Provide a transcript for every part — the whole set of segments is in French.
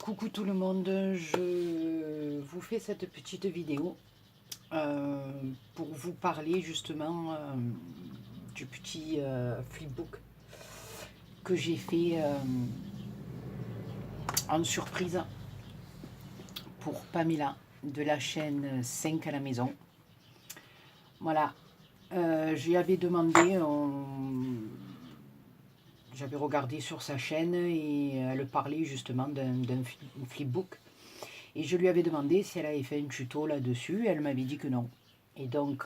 Coucou tout le monde, je vous fais cette petite vidéo pour vous parler justement du petit flipbook que j'ai fait en surprise pour Pamela de la chaîne 5 à la maison. Voilà, je lui avais demandé, j'avais regardé sur sa chaîne et elle parlait justement d'un flipbook. Et je lui avais demandé si elle avait fait un tuto là-dessus. Elle m'avait dit que non. Et donc,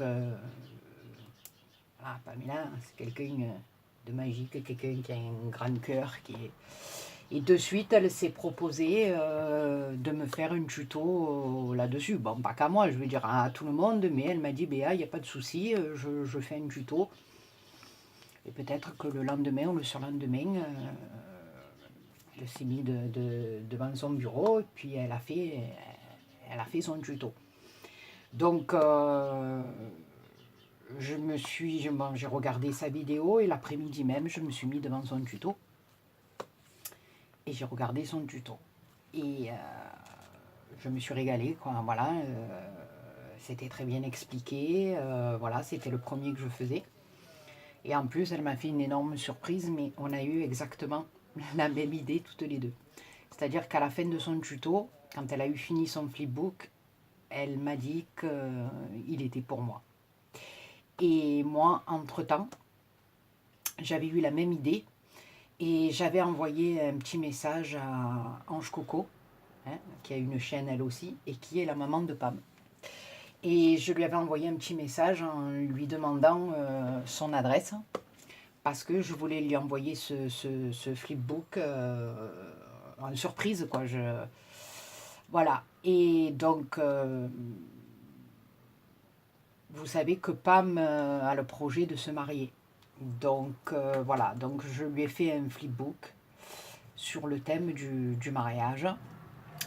Pamela, c'est quelqu'un de magique, quelqu'un qui a un grand cœur. Et de suite, elle s'est proposée de me faire un tuto là-dessus. Bon, pas qu'à moi, je veux dire à tout le monde, mais elle m'a dit, Béa, il n'y a pas de souci, je fais un tuto. Et peut-être que le lendemain ou le surlendemain, elle s'est mise devant son bureau et puis elle a fait son tuto. Donc, j'ai regardé sa vidéo et l'après-midi même, je me suis mis devant son tuto. Et j'ai regardé son tuto. Et je me suis régalée, quoi. Voilà, c'était très bien expliqué. Voilà, c'était le premier que je faisais. Et en plus, elle m'a fait une énorme surprise, mais on a eu exactement la même idée toutes les deux. C'est-à-dire qu'à la fin de son tuto, quand elle a eu fini son flipbook, elle m'a dit qu'il était pour moi. Et moi, entre-temps, j'avais eu la même idée et j'avais envoyé un petit message à Ange Coco, hein, qui a une chaîne elle aussi, et qui est la maman de Pam. Et je lui avais envoyé un petit message en lui demandant son adresse, parce que je voulais lui envoyer ce flipbook en surprise, quoi. Voilà. Et donc, vous savez que Pam a le projet de se marier. Donc voilà, donc je lui ai fait un flipbook sur le thème du mariage.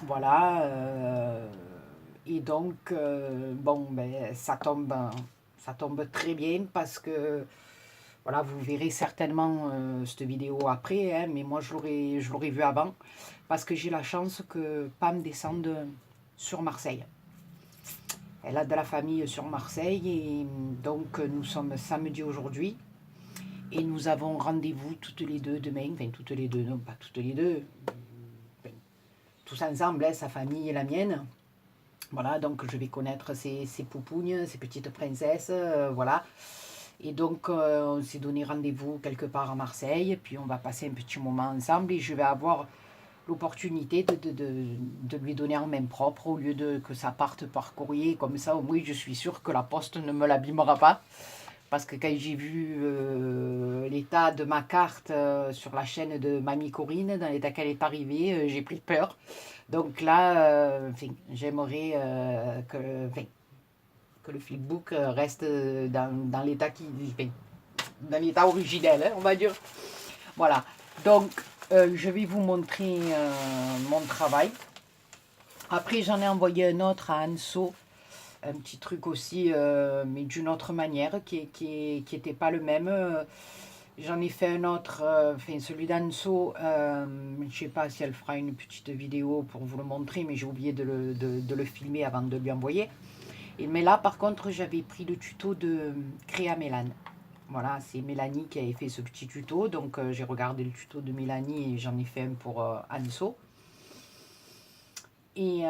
Voilà, et donc bon, ben, ça tombe très bien parce que voilà, vous verrez certainement cette vidéo après, hein, mais moi je l'aurais vu avant parce que j'ai la chance que Pam descende sur Marseille. Elle a de la famille sur Marseille et donc nous sommes samedi aujourd'hui. Et nous avons rendez-vous toutes les deux demain, enfin toutes les deux, non pas toutes les deux, enfin, tous ensemble, hein, sa famille et la mienne. Voilà, donc je vais connaître ses poupounes, ses petites princesses, voilà. Et donc on s'est donné rendez-vous quelque part à Marseille, puis on va passer un petit moment ensemble et je vais avoir l'opportunité de lui donner en main propre au lieu de que ça parte par courrier, comme ça au moins je suis sûre que la poste ne me l'abîmera pas. Parce que quand j'ai vu l'état de ma carte sur la chaîne de Mamie Corinne, dans l'état qu'elle est arrivée, j'ai pris peur. Donc là, j'aimerais que le flipbook reste dans l'état dans l'état originel, hein, on va dire. Voilà. Donc, je vais vous montrer mon travail. Après, j'en ai envoyé un autre à Anso, un petit truc aussi, mais d'une autre manière, qui était pas le même. J'en ai fait un autre, celui d'Anso, je sais pas si elle fera une petite vidéo pour vous le montrer, mais j'ai oublié de le filmer avant de lui envoyer. Mais là, par contre, j'avais pris le tuto de Créa Mélane. Voilà, c'est Mélanie qui avait fait ce petit tuto, donc j'ai regardé le tuto de Mélanie et j'en ai fait un pour Anso. Et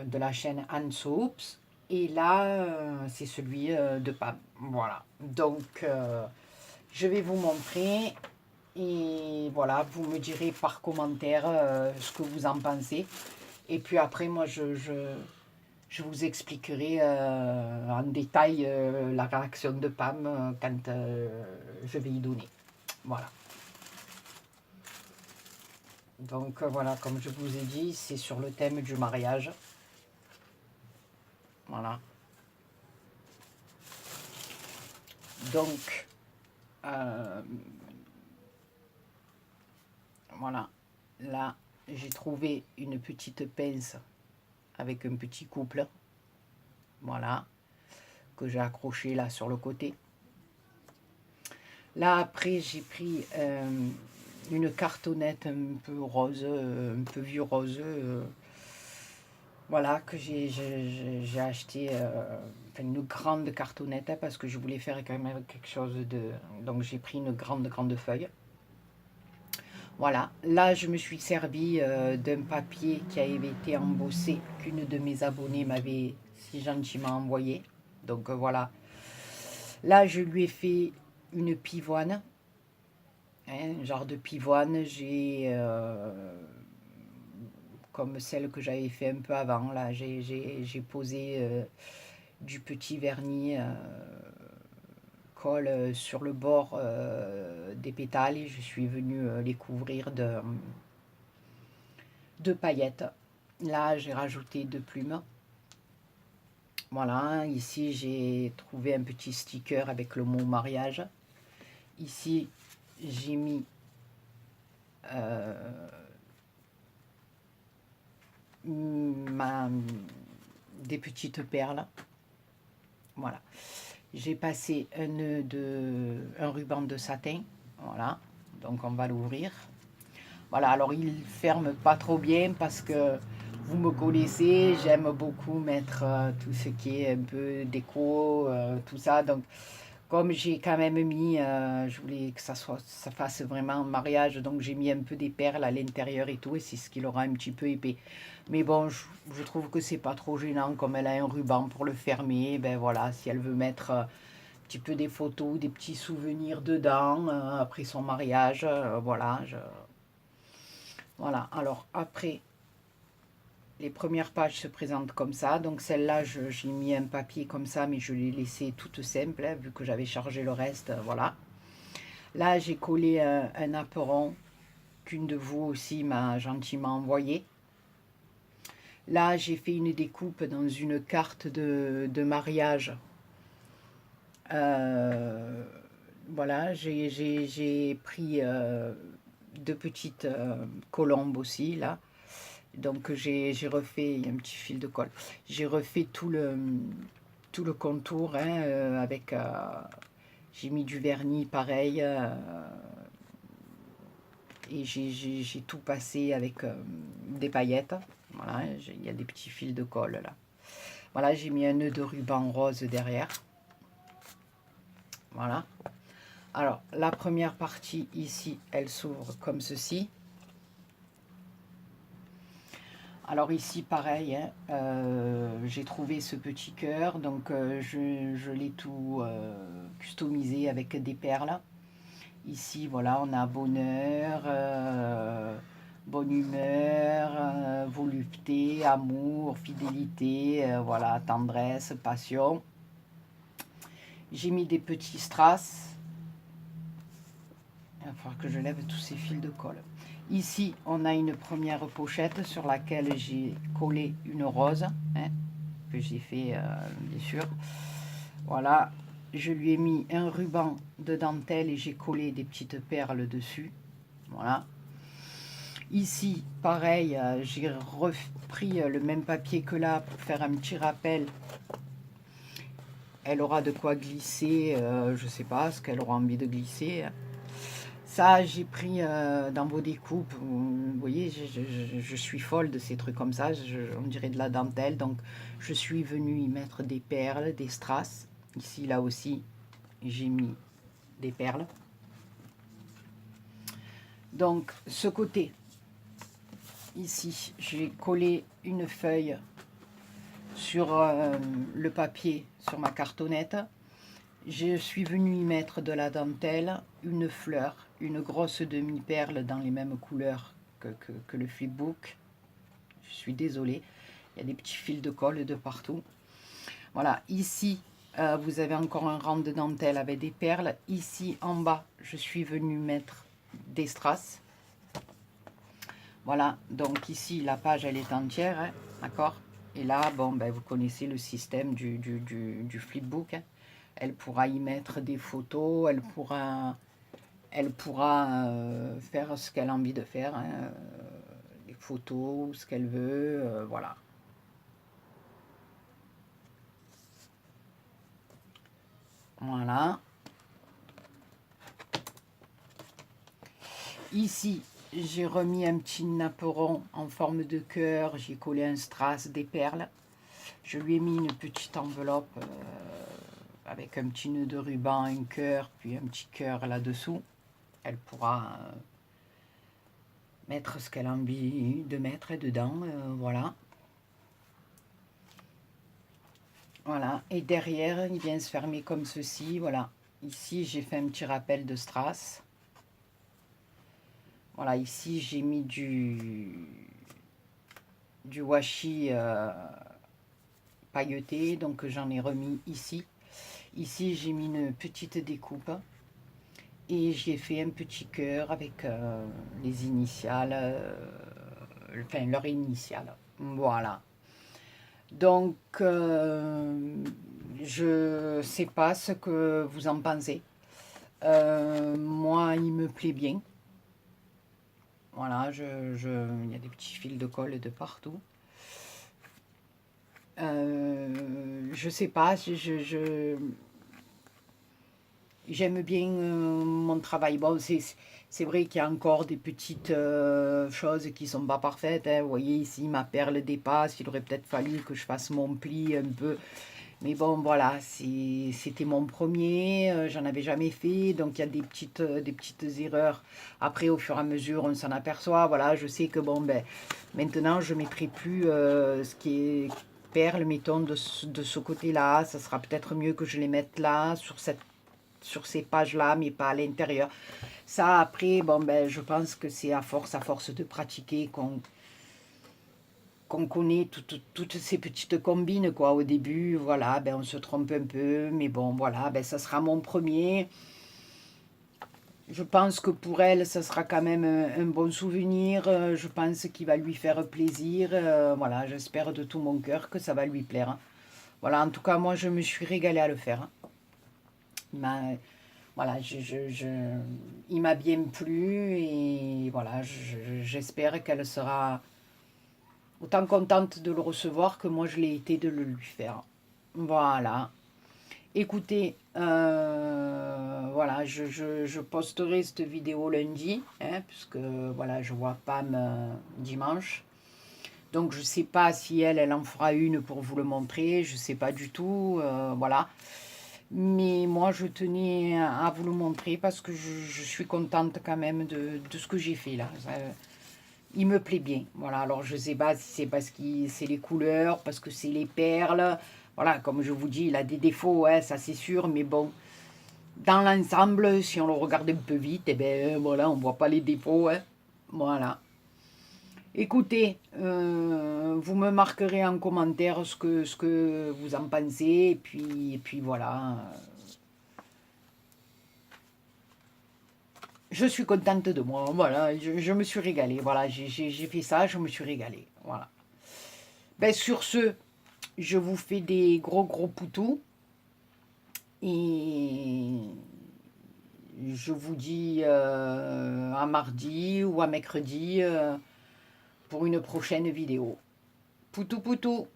de la chaîne Anso Oops. Et là, c'est celui de Pam. Voilà. Donc, je vais vous montrer. Et voilà, vous me direz par commentaire ce que vous en pensez. Et puis après, moi, je vous expliquerai en détail la réaction de Pam quand je vais y donner. Voilà. Donc voilà, comme je vous ai dit, c'est sur le thème du mariage. Voilà. Donc, voilà. Là, j'ai trouvé une petite pince avec un petit couple. Voilà. Que j'ai accroché là sur le côté. Là, après, j'ai pris une cartonnette un peu rose, un peu vieux rose. Voilà, que j'ai acheté enfin, une grande cartonnette, hein, parce que je voulais faire quand même quelque chose de... Donc j'ai pris une grande feuille. Voilà, là je me suis servi d'un papier qui avait été embossé, qu'une de mes abonnées m'avait si gentiment envoyé. Donc voilà, là je lui ai fait une pivoine, hein, un genre de pivoine. J'ai comme celle que j'avais fait un peu avant. Là, j'ai posé du petit vernis colle sur le bord des pétales et je suis venue les couvrir de paillettes. Là, j'ai rajouté 2 plumes. Voilà, ici j'ai trouvé un petit sticker avec le mot mariage. Ici, j'ai mis ma, des petites perles. Voilà. J'ai passé un ruban de satin. Voilà. Donc on va l'ouvrir. Voilà, alors il ferme pas trop bien parce que vous me connaissez, j'aime beaucoup mettre tout ce qui est un peu déco, tout ça. Donc comme j'ai quand même mis, je voulais que ça fasse vraiment un mariage, donc j'ai mis un peu des perles à l'intérieur et tout, et c'est ce qui l'aura un petit peu épais. Mais bon, je trouve que c'est pas trop gênant, comme elle a un ruban pour le fermer, ben voilà, si elle veut mettre un petit peu des photos, des petits souvenirs dedans, après son mariage, voilà. Voilà, alors après, les premières pages se présentent comme ça. Donc celle-là, j'ai mis un papier comme ça, mais je l'ai laissée toute simple, hein, vu que j'avais chargé le reste, voilà. Là, j'ai collé un apperon qu'une de vous aussi m'a gentiment envoyé. Là, j'ai fait une découpe dans une carte de mariage. Voilà, j'ai pris 2 petites colombes aussi, là. Donc j'ai refait, il y a un petit fil de colle, j'ai refait tout le contour, hein, avec, j'ai mis du vernis pareil, et j'ai tout passé avec des paillettes. Voilà, il y a des petits fils de colle là. Voilà, j'ai mis un nœud de ruban rose derrière. Voilà. Alors, la première partie ici, elle s'ouvre comme ceci. Alors ici, pareil, hein, j'ai trouvé ce petit cœur, donc je l'ai tout customisé avec des perles. Ici, voilà, on a bonheur, bonne humeur, volupté, amour, fidélité, voilà, tendresse, passion. J'ai mis des petits strass. Il va falloir que je lève tous ces fils de colle. Ici, on a une première pochette sur laquelle j'ai collé une rose, hein, que j'ai fait, bien sûr. Voilà, je lui ai mis un ruban de dentelle et j'ai collé des petites perles dessus. Voilà. Ici, pareil, j'ai repris le même papier que là pour faire un petit rappel. Elle aura de quoi glisser, je sais pas ce qu'elle aura envie de glisser. Ça, j'ai pris dans vos découpes. Vous voyez, je suis folle de ces trucs comme ça. On dirait de la dentelle. Donc, je suis venue y mettre des perles, des strass. Ici, là aussi, j'ai mis des perles. Donc, ce côté, ici, j'ai collé une feuille sur le papier, sur ma cartonnette. Je suis venue y mettre de la dentelle, une fleur, une grosse demi-perle dans les mêmes couleurs que le flipbook. Je suis désolée, il y a des petits fils de colle de partout. Voilà, ici, vous avez encore un rang de dentelle avec des perles. Ici, en bas, je suis venue mettre des strass. Voilà, donc ici, la page, elle est entière, hein, d'accord? Et là, bon, ben, vous connaissez le système du flipbook, hein. Elle pourra y mettre des photos, elle pourra faire ce qu'elle a envie de faire, hein, des photos, ce qu'elle veut, voilà. Voilà. ici, j'ai remis un petit napperon en forme de cœur. J'ai collé un strass, des perles. Je lui ai mis une petite enveloppe avec un petit nœud de ruban, un cœur, puis un petit cœur là-dessous. Elle pourra mettre ce qu'elle a envie de mettre dedans, voilà. Voilà, et derrière, il vient se fermer comme ceci, voilà. Ici, j'ai fait un petit rappel de strass. Voilà, ici, j'ai mis du washi pailleté, donc j'en ai remis ici. Ici, j'ai mis une petite découpe et j'ai fait un petit cœur avec les initiales, enfin leur initiale. Voilà. Donc, je sais pas ce que vous en pensez. Moi, il me plaît bien. Voilà, il y a des petits fils de colle de partout. Je sais pas, j'aime bien mon travail. Bon, c'est vrai qu'il y a encore des petites choses qui sont pas parfaites, hein. Vous voyez ici, ma perle dépasse. Il aurait peut-être fallu que je fasse mon pli un peu. Mais bon, voilà, c'était mon premier. J'en avais jamais fait. Donc, il y a des petites erreurs. Après, au fur et à mesure, on s'en aperçoit. Voilà, je sais que bon, ben, maintenant, je ne mettrai plus ce qui est perle, mettons, de ce côté-là. Ça sera peut-être mieux que je les mette là, sur ces pages-là, mais pas à l'intérieur. Ça, après, bon, ben, je pense que c'est à force de pratiquer qu'on connaît toutes ces petites combines, quoi. Au début, voilà, ben, on se trompe un peu, mais bon, voilà, ben, ça sera mon premier. Je pense que pour elle, ça sera quand même un bon souvenir. Je pense qu'il va lui faire plaisir. Voilà, j'espère de tout mon cœur que ça va lui plaire, hein. Voilà, en tout cas, moi, je me suis régalée à le faire, hein. Il m'a, voilà, il m'a bien plu et voilà, j'espère qu'elle sera autant contente de le recevoir que moi je l'ai été de le lui faire. Voilà. Écoutez, voilà, je posterai cette vidéo lundi, hein, puisque voilà, je vois Pam dimanche. Donc je ne sais pas si elle en fera une pour vous le montrer, je ne sais pas du tout, voilà. Mais moi, je tenais à vous le montrer parce que je suis contente quand même de ce que j'ai fait là. Il me plaît bien. Voilà, alors je ne sais pas si c'est parce que c'est les couleurs, parce que c'est les perles. Voilà, comme je vous dis, il a des défauts, ouais, ça c'est sûr. Mais bon, dans l'ensemble, si on le regarde un peu vite, eh ben voilà, on ne voit pas les défauts, hein. Voilà. Écoutez, vous me marquerez en commentaire ce que vous en pensez. Et puis voilà. Je suis contente de moi, voilà, je me suis régalée, voilà, j'ai fait ça, je me suis régalée, voilà. Ben, sur ce, je vous fais des gros poutous et je vous dis à mardi ou à mercredi pour une prochaine vidéo. Poutou poutou!